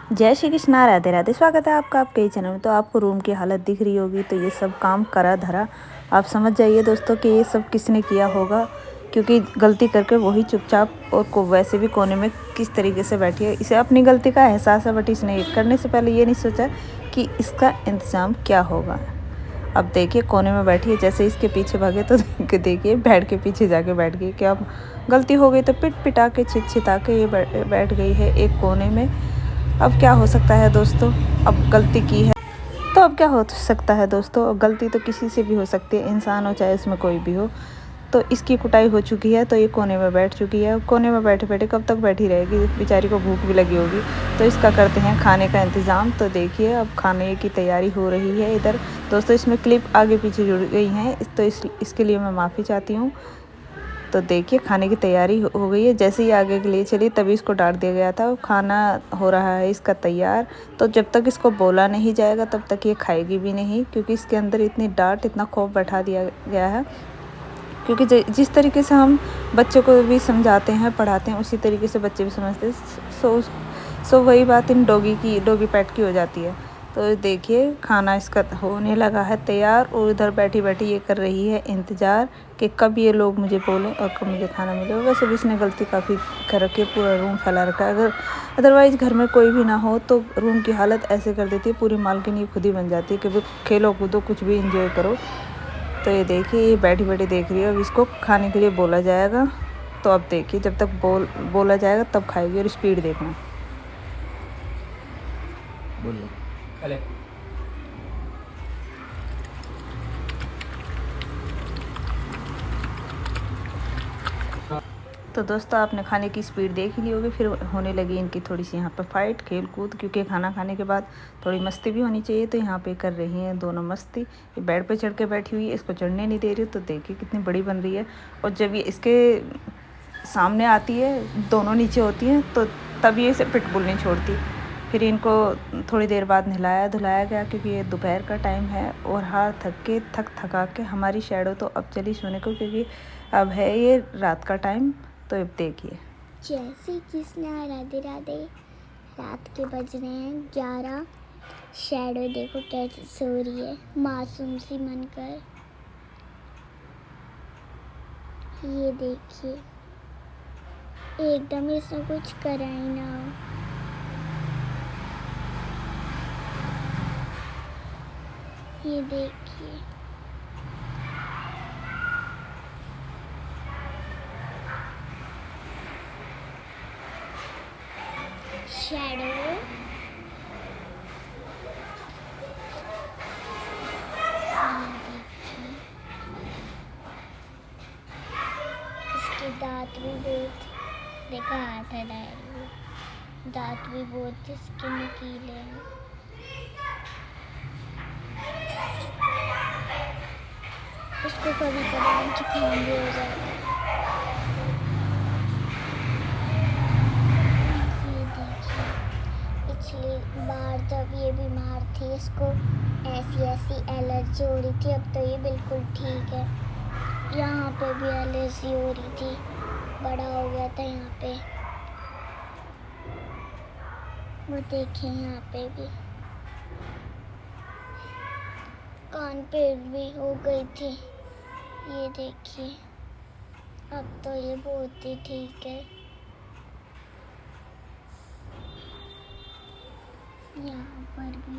जय श्री कृष्ण, राधे राधे। स्वागत है आपका आपके ही चैनल में। तो आपको रूम की हालत दिख रही होगी, तो ये सब काम करा धरा आप समझ जाइए दोस्तों कि ये सब किसने किया होगा, क्योंकि गलती करके वही चुपचाप और को वैसे भी कोने में किस तरीके से बैठी है। इसे अपनी गलती का एहसास है, बट इसने करने से पहले ये नहीं सोचा कि इसका इंतज़ाम क्या होगा। अब देखिए कोने में बैठी है, जैसे इसके पीछे भागे तो देखिए बेड के पीछे जाके बैठ गई। क्या अब गलती हो गई तो पिट पिटा के छिता के ये बैठ गई है एक कोने में। अब क्या हो सकता है दोस्तों, अब गलती की है तो अब क्या हो सकता है दोस्तों, गलती तो किसी से भी हो सकती है, इंसान हो चाहे उसमें कोई भी हो। तो इसकी कुटाई हो चुकी है, तो ये कोने में बैठ चुकी है। कोने में बैठे बैठे कब तक बैठी रहेगी, बेचारी को भूख भी लगी होगी। तो इसका करते हैं खाने का इंतज़ाम। तो देखिए अब खाने की तैयारी हो रही है इधर। दोस्तों इसमें क्लिप आगे पीछे जुड़ गई हैं, तो इसके लिए मैं माफ़ी चाहती हूँ। तो देखिए खाने की तैयारी हो गई है। जैसे ही आगे के लिए चली तभी इसको डांट दिया गया था। खाना हो रहा है इसका तैयार। तो जब तक इसको बोला नहीं जाएगा तब तक ये खाएगी भी नहीं, क्योंकि इसके अंदर इतनी डांट इतना खौफ बैठा दिया गया है। क्योंकि जिस तरीके से हम बच्चों को भी समझाते हैं पढ़ाते हैं, उसी तरीके से बच्चे भी समझते हैं। सो वही बात इन डॉगी पेट की हो जाती है। तो देखिए खाना इसका होने लगा है तैयार, और उधर बैठी बैठी ये कर रही है इंतज़ार कि कब ये लोग मुझे बोलें और कब मुझे खाना मिले। वैसे भी इसने गलती काफ़ी कर रखी है, पूरा रूम फैला रखा है। अगर अदरवाइज़ घर में कोई भी ना हो तो रूम की हालत ऐसे कर देती है, पूरी मालकिन खुद ही बन जाती है कि भाई खेलो कूदो कुछ भी इंजॉय करो। तो ये देखिए ये बैठी बैठी देख रही है। अब इसको खाने के लिए बोला जाएगा, तो अब देखिए जब तक बोला जाएगा तब खाएगी। और स्पीड देखना, बोलो अरे। तो दोस्तों आपने खाने की स्पीड देख ही ली होगी। फिर होने लगी इनकी थोड़ी सी यहाँ पे फाइट खेल कूद, क्योंकि खाना खाने के बाद थोड़ी मस्ती भी होनी चाहिए। तो यहाँ पे कर रही हैं दोनों मस्ती। ये बेड पे चढ़ के बैठी हुई है, इसको चढ़ने नहीं दे रही। तो देखिए कितनी बड़ी बन रही है। और जब ये इसके सामने आती है, दोनों नीचे होती हैं, तो तब ये इसे पिटबुल नहीं छोड़ती। फिर इनको थोड़ी देर बाद नहलाया धुलाया गया, क्योंकि ये दोपहर का टाइम है और हार थक थका के हमारी शैडो तो अब चली सोने को, क्योंकि अब है ये रात का टाइम। तो अब देखिए जय श्री कृष्ण, राधे राधे। रात के बज रहे हैं 11। शैडो देखो कैसे सो रही है मासूम सी मनकर। ये देखिए एकदम इसने कुछ करा ही ना हो। ये देखिए शैडो इसके दांत भी बहुत, देखा हाथ है, दांत भी बहुत इसके नुकीले हैं। इसको कभी कभार जुकाम भी हो जाता है। ये देखिए पिछली बार जब ये बीमार थी इसको ऐसी एलर्जी हो रही थी, अब तो ये बिल्कुल ठीक है। यहाँ पे भी एलर्जी हो रही थी, बड़ा हो गया था यहाँ पे। वो देखें यहाँ पे भी कान पे भी हो गई थी। ये देखिए अब तो ये बहुत ही ठीक है। यहाँ पर भी